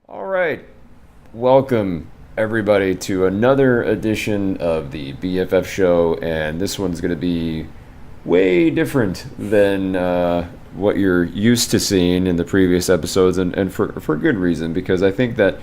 All right. Welcome, everybody, to another edition of the Bff Show. And this one's going to be way different than what you're used to seeing in the previous episodes, and for good reason, because I think that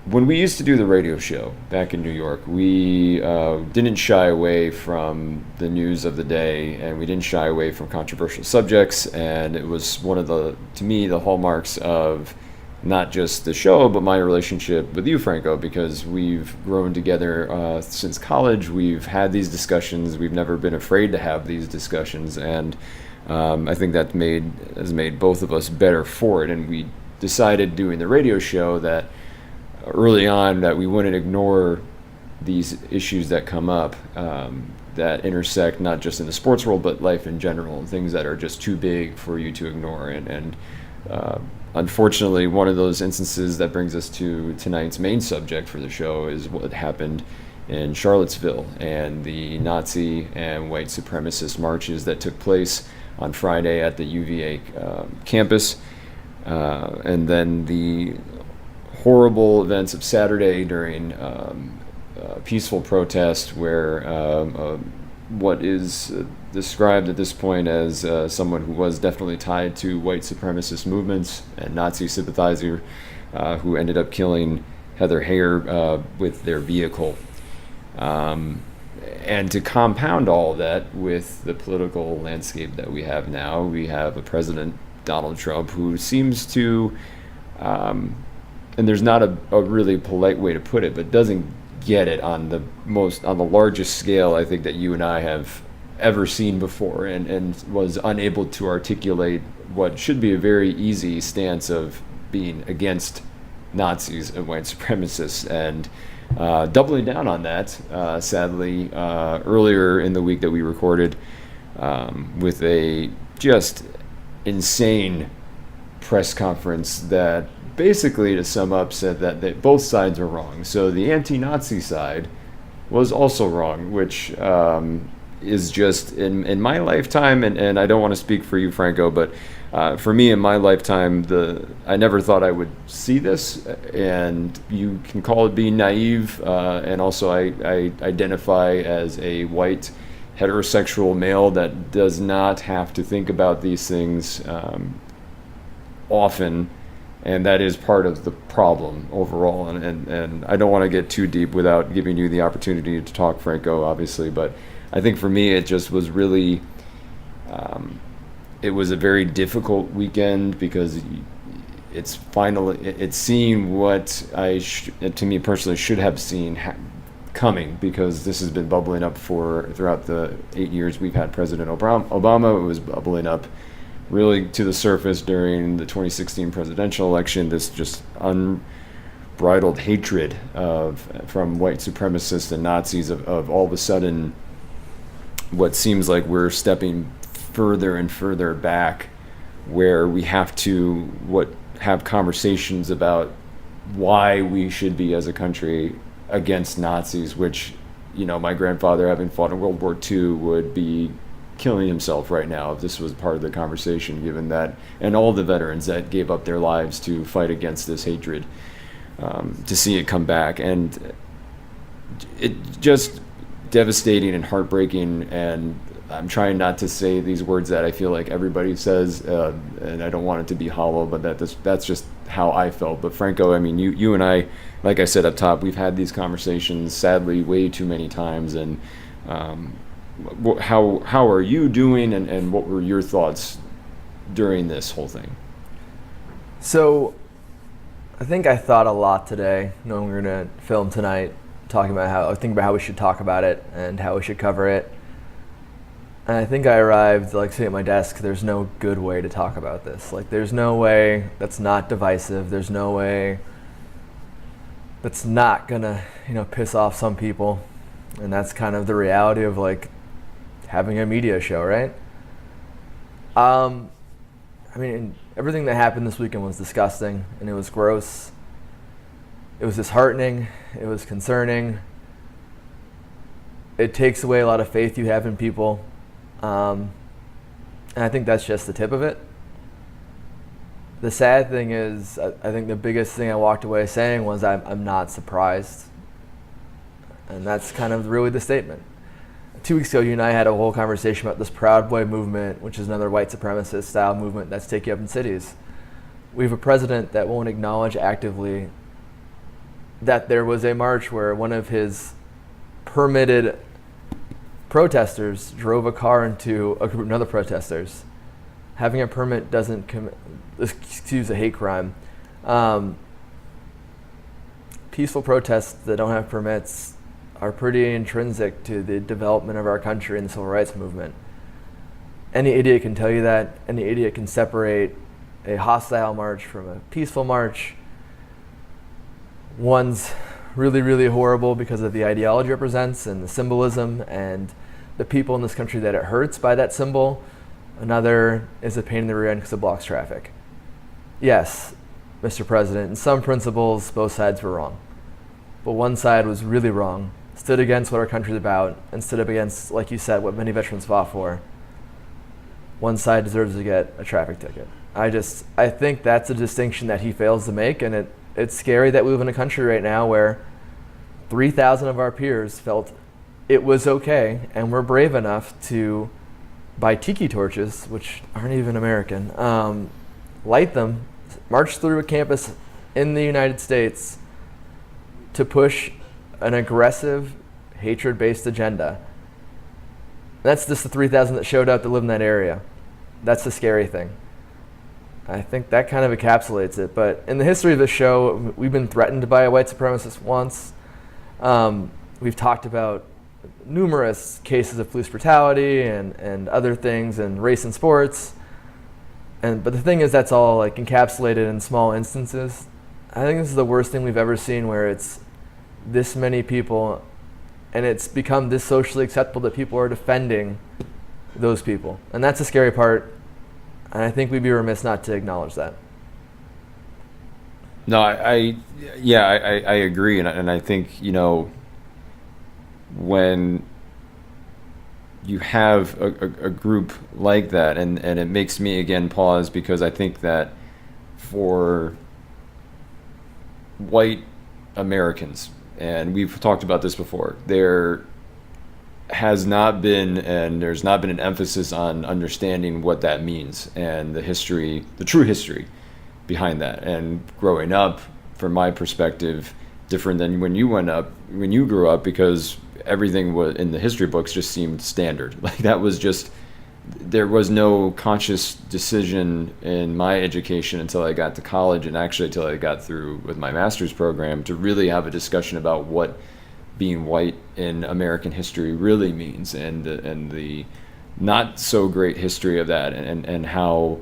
when we used to do the radio show back in New York, we didn't shy away from the news of the day, and we didn't shy away from controversial subjects. And it was one of to me, the hallmarks of not just the show, but my relationship with you, Franco, because we've grown together since college. We've had these discussions. We've never been afraid to have these discussions, and I think that has made both of us better for it. And we decided doing the radio show that early on that we wouldn't ignore these issues that come up that intersect not just in the sports world but life in general, things that are just too big for you to ignore. And unfortunately, one of those instances that brings us to tonight's main subject for the show is what happened in Charlottesville and the Nazi and white supremacist marches that took place on Friday at the UVA campus, and then the horrible events of Saturday during a peaceful protest where what is described at this point as someone who was definitely tied to white supremacist movements and Nazi sympathizer who ended up killing Heather Heyer with their vehicle. And to compound all that with the political landscape that we have now, we have a president, Donald Trump, who seems to and there's not a really polite way to put it, but doesn't get it on the largest scale I think that you and I have ever seen before, and was unable to articulate what should be a very easy stance of being against Nazis and white supremacists, and doubling down on that, sadly, earlier in the week that we recorded with a just insane press conference that basically, to sum up, said that both sides are wrong. So the anti-Nazi side was also wrong, which is just in my lifetime, and I don't want to speak for you, Franco, but for me in my lifetime, I never thought I would see this, and you can call it being naive, and also I identify as a white heterosexual male that does not have to think about these things often. And that is part of the problem overall. And I don't want to get too deep without giving you the opportunity to talk, Franco, obviously. But I think for me, it just was really, it was a very difficult weekend because it's seeing what to me personally, should have seen coming, because this has been bubbling up throughout the 8 years we've had President Obama. It was bubbling up really to the surface during the 2016 presidential election, this just unbridled hatred from white supremacists and Nazis of all of a sudden what seems like we're stepping further and further back, where we have to have conversations about why we should be as a country against Nazis, which, my grandfather, having fought in World War II, would be killing himself right now if this was part of the conversation, given that, and all the veterans that gave up their lives to fight against this hatred, to see it come back, and it just devastating and heartbreaking. And I'm trying not to say these words that I feel like everybody says, and I don't want it to be hollow, but that's just how I felt. But Franco, I mean, you and I, like I said up top, we've had these conversations sadly way too many times, and how are you doing, and what were your thoughts during this whole thing? So, I think I thought a lot today, knowing we were going to film tonight, thinking about how we should talk about it and how we should cover it. And I think I arrived, sitting at my desk, there's no good way to talk about this. There's no way that's not divisive. There's no way that's not going to, piss off some people. And that's kind of the reality of, having a media show, right? Everything that happened this weekend was disgusting, and it was gross. It was disheartening. It was concerning. It takes away a lot of faith you have in people. And I think that's just the tip of it. The sad thing is, I think the biggest thing I walked away saying was I'm not surprised. And that's kind of really the statement. 2 weeks ago, you and I had a whole conversation about this Proud Boy movement, which is another white supremacist style movement that's taking up in cities. We have a president that won't acknowledge actively that there was a march where one of his permitted protesters drove a car into a group of other protesters. Having a permit doesn't excuse a hate crime. Peaceful protests that don't have permits are pretty intrinsic to the development of our country and the civil rights movement. Any idiot can tell you that. Any idiot can separate a hostile march from a peaceful march. One's really, really horrible because of the ideology it represents and the symbolism and the people in this country that it hurts by that symbol. Another is a pain in the rear end because it blocks traffic. Yes, Mr. President, in some principles, both sides were wrong. But one side was really wrong, stood against what our country's about, and stood up against, like you said, what many veterans fought for. One side deserves to get a traffic ticket. I think that's a distinction that he fails to make, and it's scary that we live in a country right now where 3,000 of our peers felt it was okay, and we're brave enough to buy tiki torches, which aren't even American, light them, march through a campus in the United States to push an aggressive, hatred-based agenda. That's just the 3,000 that showed up to live in that area. That's the scary thing. I think that kind of encapsulates it. But in the history of this show, we've been threatened by a white supremacist once. We've talked about numerous cases of police brutality and other things and race in sports. But the thing is, that's all like encapsulated in small instances. I think this is the worst thing we've ever seen, where it's this many people and it's become this socially acceptable that people are defending those people. And that's the scary part. And I think we'd be remiss not to acknowledge that. No, I agree. And I think, when you have a group like that, and it makes me again pause, because I think that for white Americans, and we've talked about this before, there has not been, and there's not been an emphasis on understanding what that means and the history, the true history behind that. And growing up, from my perspective, different than when you grew up, because everything was in the history books just seemed standard. Like that was just, there was no conscious decision in my education until I got to college, and actually until I got through with my master's program, to really have a discussion about what being white in American history really means, and the not so great history of that, and how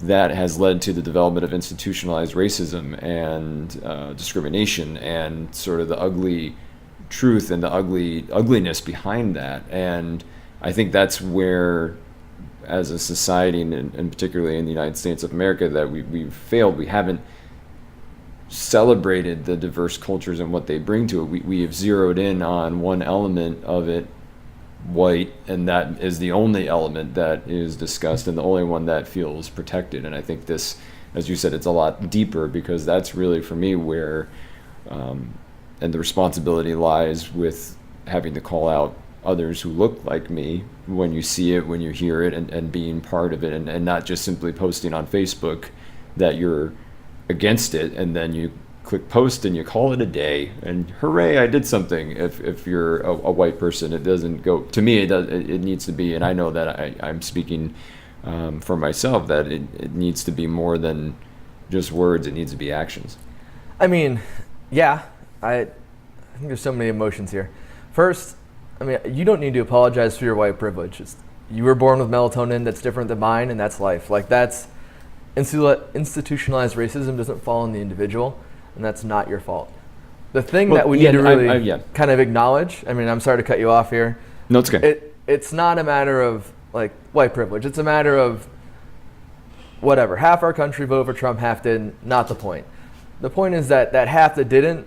that has led to the development of institutionalized racism and discrimination, and sort of the ugly truth and the ugliness behind that. And I think that's where, as a society, and particularly in the United States of America, that we've failed. We haven't celebrated the diverse cultures and what they bring to it. We have zeroed in on one element of it, white, and that is the only element that is discussed and the only one that feels protected. And I think this, as you said, it's a lot deeper, because that's really, for me, where and the responsibility lies with having to call out others who look like me when you see it, when you hear it, and being part of it, and not just simply posting on Facebook that you're against it, and then you click post and you call it a day and hooray, I did something. If you're a white person, it doesn't go, to me, it needs to be, and I know that I'm speaking for myself, that it needs to be more than just words. It needs to be actions. I mean, yeah, I think there's so many emotions here. First, I mean, you don't need to apologize for your white privilege. You were born with melatonin that's different than mine, and that's life. Like, that's institutionalized racism doesn't fall on the individual, and that's not your fault. The thing that we need to really kind of acknowledge, I mean, I'm sorry to cut you off here. No, it's okay. It's not a matter of like white privilege. It's a matter of whatever. Half our country voted for Trump, half didn't. Not the point. The point is that half that didn't,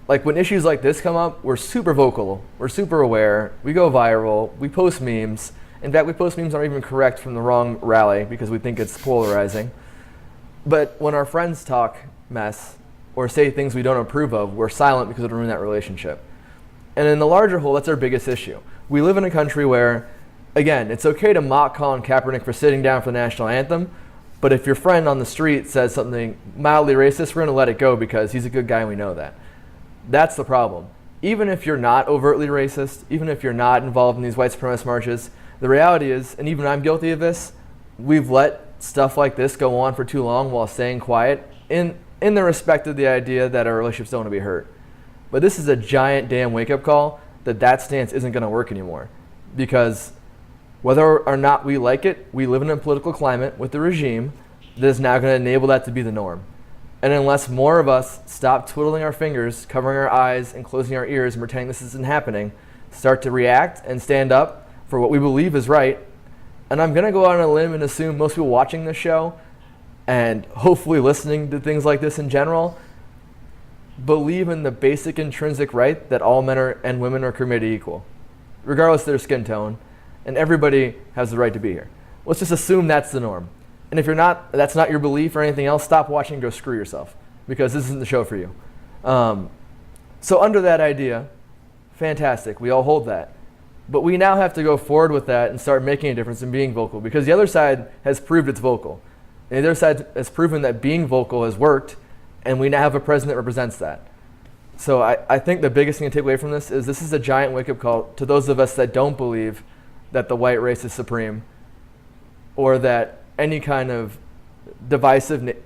like when issues like this come up, we're super vocal. We're super aware. We go viral. We post memes. In fact, we post memes that aren't even correct from the wrong rally because we think it's polarizing. But when our friends talk mess or say things we don't approve of, we're silent because it would ruin that relationship. And in the larger whole, that's our biggest issue. We live in a country where, again, it's okay to mock Colin Kaepernick for sitting down for the national anthem, but if your friend on the street says something mildly racist, we're going to let it go because he's a good guy and we know that. That's the problem. Even if you're not overtly racist, even if you're not involved in these white supremacist marches, the reality is, and even I'm guilty of this, we've let stuff like this go on for too long while staying quiet in the respect of the idea that our relationships don't want to be hurt. But this is a giant damn wake-up call that stance isn't going to work anymore. Because whether or not we like it, we live in a political climate with a regime that is now going to enable that to be the norm. And unless more of us stop twiddling our fingers, covering our eyes, and closing our ears and pretending this isn't happening, start to react and stand up for what we believe is right, and I'm going to go out on a limb and assume most people watching this show and hopefully listening to things like this in general believe in the basic intrinsic right that all men and women are created equal, regardless of their skin tone, and everybody has the right to be here. Let's just assume that's the norm. And if that's not your belief or anything else, stop watching and go screw yourself, because this isn't the show for you. So under that idea, fantastic, we all hold that. But we now have to go forward with that and start making a difference and being vocal, because the other side has proved it's vocal. And the other side has proven that being vocal has worked, and we now have a president that represents that. So I think the biggest thing to take away from this is a giant wake-up call to those of us that don't believe that the white race is supreme, or that any kind of divisive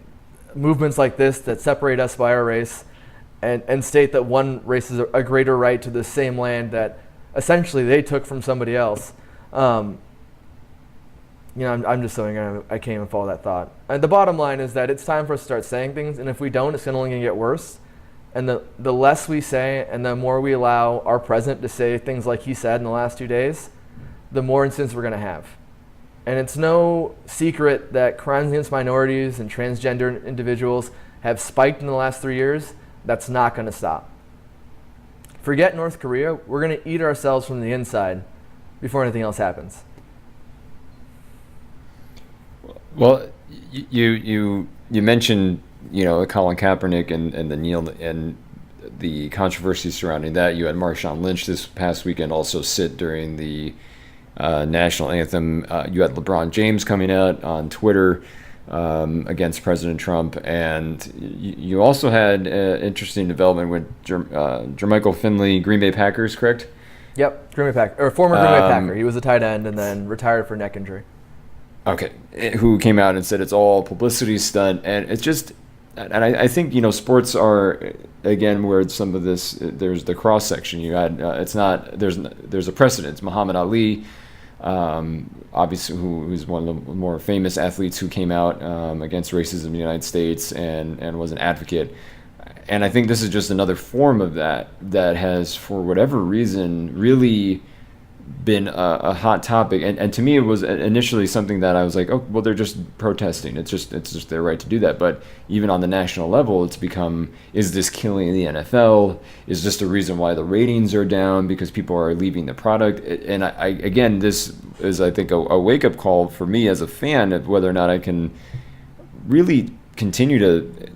movements like this that separate us by our race and state that one race is a greater right to the same land that essentially they took from somebody else. I'm just saying I can't even follow that thought. And the bottom line is that it's time for us to start saying things, and if we don't, it's only going to get worse. And the less we say and the more we allow our president to say things like he said in the last 2 days, the more incidents we're going to have. And it's no secret that crimes against minorities and transgender individuals have spiked in the last 3 years. That's not going to stop. Forget North Korea. We're going to eat ourselves from the inside before anything else happens. Well, you mentioned Colin Kaepernick and the kneel and the controversy surrounding that. You had Marshawn Lynch this past weekend also sit during the national anthem. You had LeBron James coming out on Twitter against President Trump, and you also had interesting development with Jermichael Finley, Green Bay Packers, correct? Yep, Green Bay Packer, or former Green Bay Packer. He was a tight end and then retired for neck injury. Okay, who came out and said it's all publicity stunt, and it's just, and I think sports are again where some of this there's the cross section. You had it's not there's a precedent. It's Muhammad Ali. Obviously, who's one of the more famous athletes who came out against racism in the United States and was an advocate. And I think this is just another form of that has, for whatever reason, really been a hot topic. And to me, it was initially something that I was like, oh, well, they're just protesting. It's just their right to do that. But even on the national level, it's become, is this killing the NFL? Is this the reason why the ratings are down because people are leaving the product? And again, this is, I think, a wake-up call for me as a fan of whether or not I can really continue to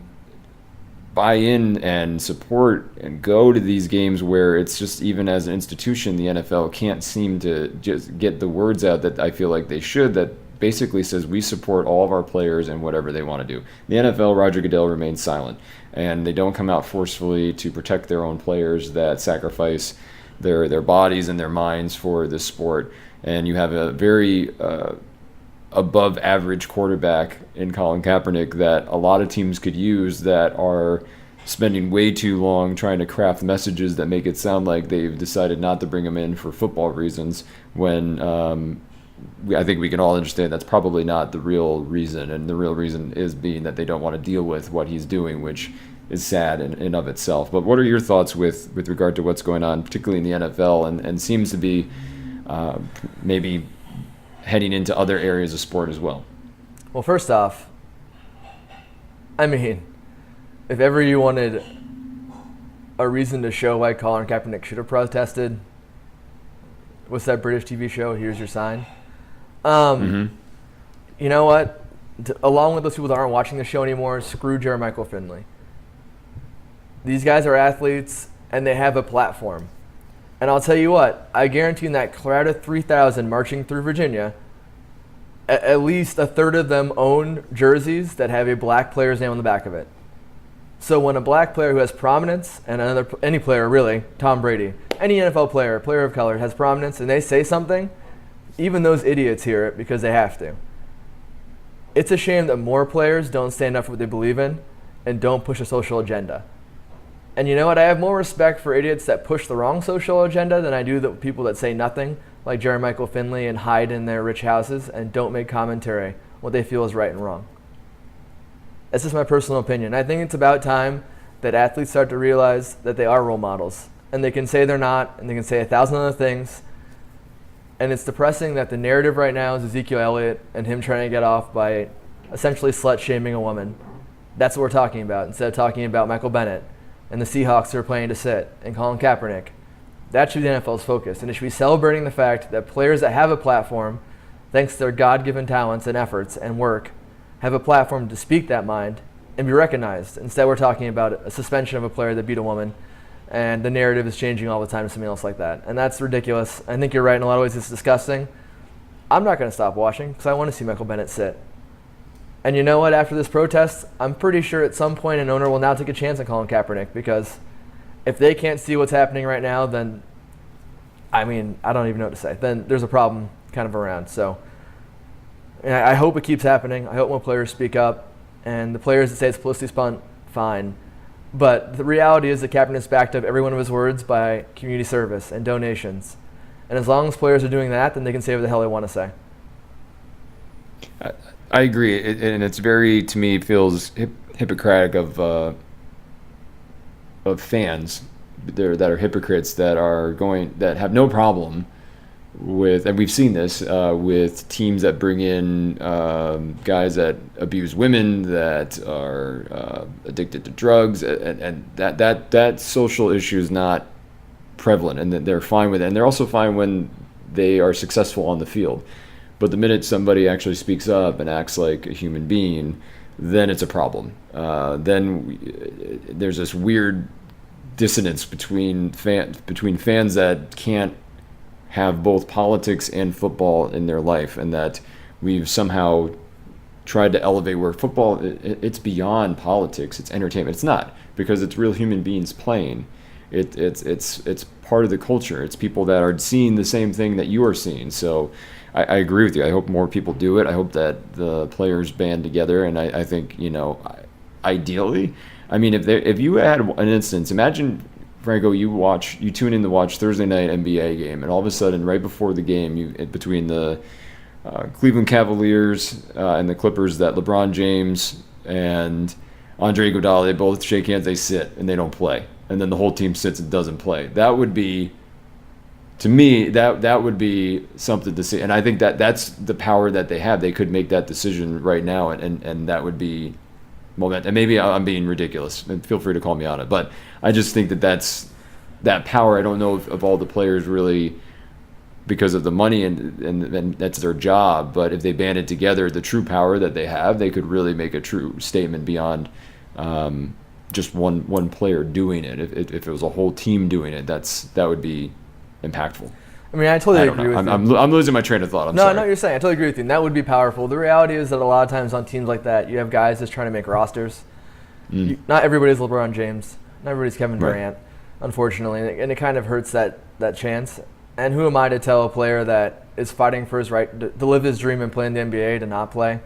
buy in and support and go to these games where it's just, even as an institution, the NFL can't seem to just get the words out that I feel like they should, that basically says we support all of our players and whatever they want to do. The NFL, Roger Goodell remains silent, and they don't come out forcefully to protect their own players that sacrifice their bodies and their minds for this sport. And you have a very above average quarterback in Colin Kaepernick that a lot of teams could use, that are spending way too long trying to craft messages that make it sound like they've decided not to bring him in for football reasons, when I think we can all understand that's probably not the real reason. And the real reason is being that they don't want to deal with what he's doing, which is sad in of itself. But what are your thoughts with regard to what's going on, particularly in the NFL, and seems to be maybe heading into other areas of sport as well? Well, first off, I mean, if ever you wanted a reason to show why Colin Kaepernick should have protested, what's that British TV show, Here's Your Sign? You know what? along with those people that aren't watching the show anymore, screw Jermichael Finley. These guys are athletes, and they have a platform. And I'll tell you what, I guarantee in that crowd of 3,000 marching through Virginia, at least a third of them own jerseys that have a black player's name on the back of it. So when a black player who has prominence, and any player really, Tom Brady, any NFL player of color has prominence, and they say something, even those idiots hear it because they have to. It's a shame that more players don't stand up for what they believe in and don't push a social agenda. And you know what? I have more respect for idiots that push the wrong social agenda than I do the people that say nothing, like Jermichael Finley, and hide in their rich houses and don't make commentary what they feel is right and wrong. That's just my personal opinion. I think it's about time that athletes start to realize that they are role models. And they can say they're not, and they can say 1,000 other things. And it's depressing that the narrative right now is Ezekiel Elliott and him trying to get off by essentially slut-shaming a woman. That's what we're talking about, instead of talking about Michael Bennett and the Seahawks who are planning to sit, and Colin Kaepernick. That should be the NFL's focus. And it should be celebrating the fact that players that have a platform, thanks to their God-given talents and efforts and work, have a platform to speak that mind and be recognized. Instead, we're talking about a suspension of a player that beat a woman, and the narrative is changing all the time to something else like that. And that's ridiculous. I think you're right in a lot of ways. It's disgusting. I'm not going to stop watching because I want to see Michael Bennett sit. And you know what? After this protest, I'm pretty sure at some point an owner will now take a chance on Colin Kaepernick, because if they can't see what's happening right now, then, I don't even know what to say. Then there's a problem kind of around. So I hope it keeps happening. I hope more players speak up. And the players that say it's politically spun, fine. But the reality is that Kaepernick's backed up every one of his words by community service and donations. And as long as players are doing that, then they can say what the hell they want to say. I agree, and it's very, to me, feels hypocritic of fans that are hypocrites that have no problem with, and we've seen this with teams that bring in guys that abuse women, that are addicted to drugs, and that social issue is not prevalent, and that they're fine with it, and they're also fine when they are successful on the field. But the minute somebody actually speaks up and acts like a human being, then it's a problem. There's this weird dissonance between fans that can't have both politics and football in their life, and that we've somehow tried to elevate where football, it's beyond politics, it's entertainment. It's not, because it's real human beings playing. It's part of the culture. It's people that are seeing the same thing that you are seeing. So I agree with you. I hope more people do it. I hope that the players band together, and I think, ideally, if you had an instance, imagine, Franco, you tune in to watch Thursday night NBA game, and all of a sudden, right before the game, between the Cleveland Cavaliers and the Clippers, that LeBron James and Andre Iguodala, they both shake hands, they sit, and they don't play, and then the whole team sits and doesn't play. That would be, to me, that would be something to see. And I think that's the power that they have. They could make that decision right now, and that would be moment. And maybe I'm being ridiculous, and feel free to call me on it. But I just think that's that power. I don't know if all the players really, because of the money and that's their job, but if they banded together, the true power that they have, they could really make a true statement beyond just one player doing it. If it was a whole team doing it, that would be impactful. I totally agree with you. I'm losing my train of thought. No, you're saying. I totally agree with you. And that would be powerful. The reality is that a lot of times on teams like that, you have guys just trying to make rosters. Not everybody's LeBron James. Not everybody's Kevin Durant, unfortunately. And it kind of hurts that chance. And who am I to tell a player that is fighting for his right to live his dream and play in the NBA to not play?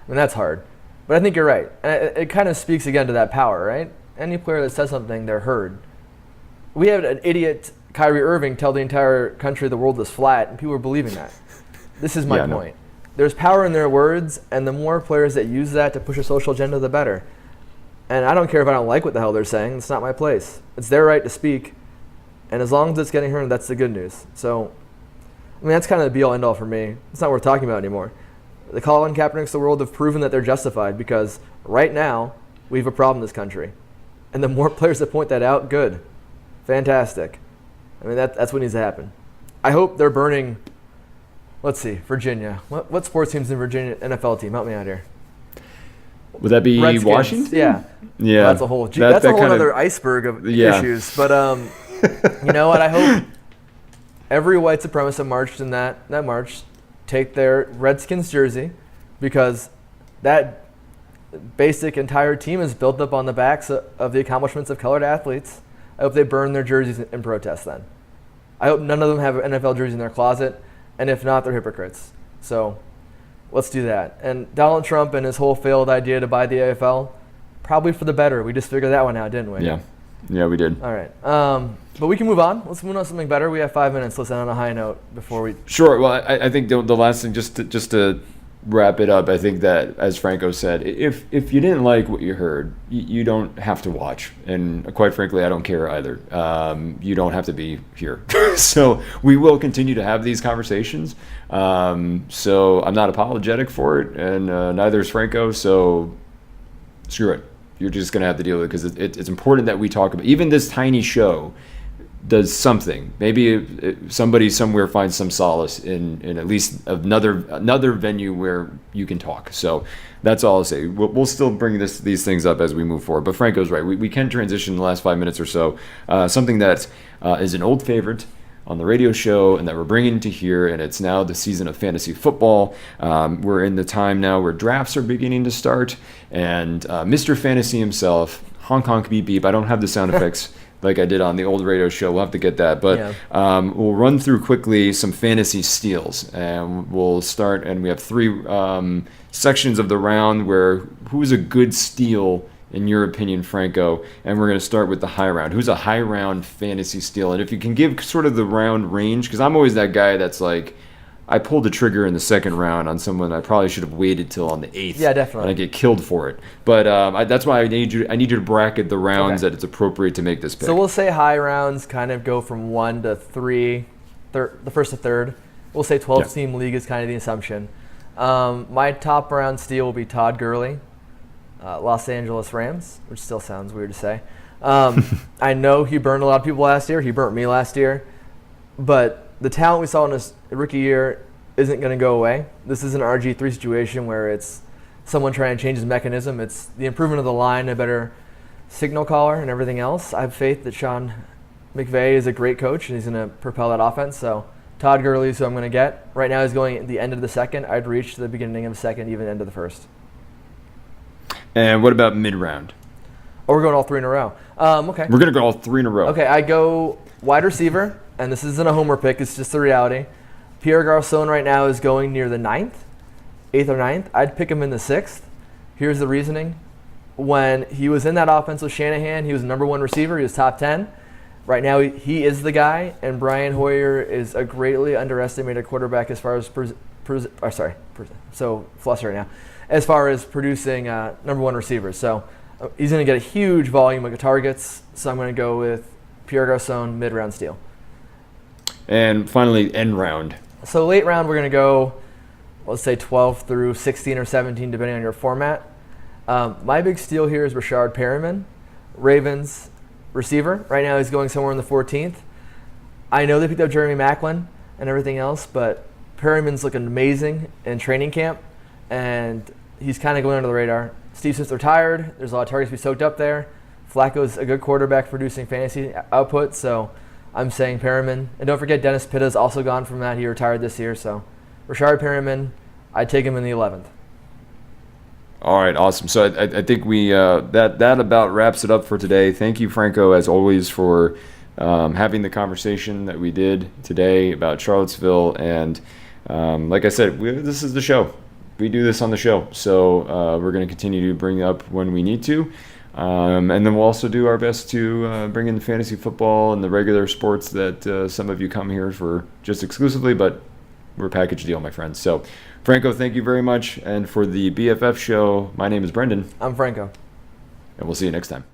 That's hard. But I think you're right. And it kind of speaks again to that power, right? Any player that says something, they're heard. We had an idiot Kyrie Irving tell the entire country the world is flat, and people are believing that. This is my point. There's power in their words, and the more players that use that to push a social agenda, the better. And I don't care if I don't like what the hell they're saying. It's not my place. It's their right to speak. And as long as it's getting heard, that's the good news. So, that's kind of the be-all, end-all for me. It's not worth talking about anymore. The Colin Kaepernicks of the world have proven that they're justified, because right now, we have a problem in this country. And the more players that point that out, good. Fantastic. That's what needs to happen. I hope they're burning, let's see, Virginia. What sports team's in Virginia? NFL team, help me out here. Would that be Redskins, Washington? Yeah. Yeah. Well, that's a whole other iceberg of issues. But you know what? I hope every white supremacist marched in that march take their Redskins jersey, because that basic entire team is built up on the backs of the accomplishments of colored athletes. I hope they burn their jerseys in protest then. I hope none of them have an NFL jersey in their closet, and if not, they're hypocrites. So let's do that. And Donald Trump and his whole failed idea to buy the AFL, probably for the better. We just figured that one out, didn't we? Yeah, we did. All right. But we can move on. Let's move on to something better. We have 5 minutes. Let's end on a high note before we... Sure. Well, I think the last thing, just to wrap it up, I think that, as Franco said, if you didn't like what you heard, you don't have to watch. And quite frankly, I don't care either. You don't have to be here. So we will continue to have these conversations. So I'm not apologetic for it, and neither is Franco. So screw it. You're just going to have to deal with it, because it's important that we talk about, even this tiny show does something. Maybe somebody somewhere finds some solace in at least another venue where you can talk. So that's all I'll say. We'll still bring these things up as we move forward. But Franco's right. We can transition in the last 5 minutes or so. Something that is an old favorite on the radio show and that we're bringing to here, and it's now the season of fantasy football. We're in the time now where drafts are beginning to start, and Mr. Fantasy himself, honk honk beep beep. I don't have the sound effects like I did on the old radio show. We'll have to get that. But we'll run through quickly some fantasy steals. And we'll start, and we have 3 sections of the round where who's a good steal in your opinion, Franco? And we're going to start with the high round. Who's a high round fantasy steal? And if you can give sort of the round range, because I'm always that guy that's like, I pulled the trigger in the second round on someone I probably should have waited till on the 8th. Yeah, definitely. And I get killed for it. But that's why I need you to bracket the rounds that it's appropriate to make this pick. So we'll say high rounds kind of go from 1 to 3, the first to third. We'll say 12-team league is kind of the assumption. My top round steal will be Todd Gurley, Los Angeles Rams, which still sounds weird to say. I know he burned a lot of people last year. He burnt me last year. But the talent we saw in his rookie year isn't going to go away. This is an RG3 situation where it's someone trying to change his mechanism. It's the improvement of the line, a better signal caller, and everything else. I have faith that Sean McVay is a great coach, and he's going to propel that offense. So Todd Gurley is who I'm going to get. Right now he's going at the end of the second. I'd reach the beginning of the second, even end of the first. And what about mid-round? Oh, we're going all 3 in a row. Okay. We're going to go all 3 in a row. Okay, I go wide receiver, and this isn't a homer pick. It's just the reality. Pierre Garçon right now is going near the 8th or 9th. I'd pick him in the 6th. Here's the reasoning. When he was in that offense with Shanahan, he was the number 1 receiver. He was top 10. Right now, he is the guy, and Brian Hoyer is a greatly underestimated quarterback as far as as far as producing number 1 receivers. So he's going to get a huge volume of targets. So I'm going to go with Pierre Garçon, mid-round steal. And finally, end round. So late round, we're going to go, let's say 12 through 16 or 17, depending on your format. My big steal here is Rashard Perriman, Ravens receiver. Right now he's going somewhere in the 14th. I know they picked up Jeremy Maclin and everything else, but Perriman's looking amazing in training camp, and he's kind of going under the radar. Steve Smith's retired. There's a lot of targets to be soaked up there. Flacco's a good quarterback producing fantasy output, so I'm saying Perriman. And don't forget, Dennis Pitta's also gone from that. He retired this year, so Rashard Perriman, I'd take him in the 11th. All right, awesome. So I think we that about wraps it up for today. Thank you, Franco, as always, for having the conversation that we did today about Charlottesville. And like I said, this is the show. We do this on the show. So we're going to continue to bring up when we need to. And then we'll also do our best to bring in fantasy football and the regular sports that some of you come here for just exclusively, but we're a package deal, my friends. So, Franco, thank you very much. And for the BFF show, my name is Brendan. I'm Franco. And we'll see you next time.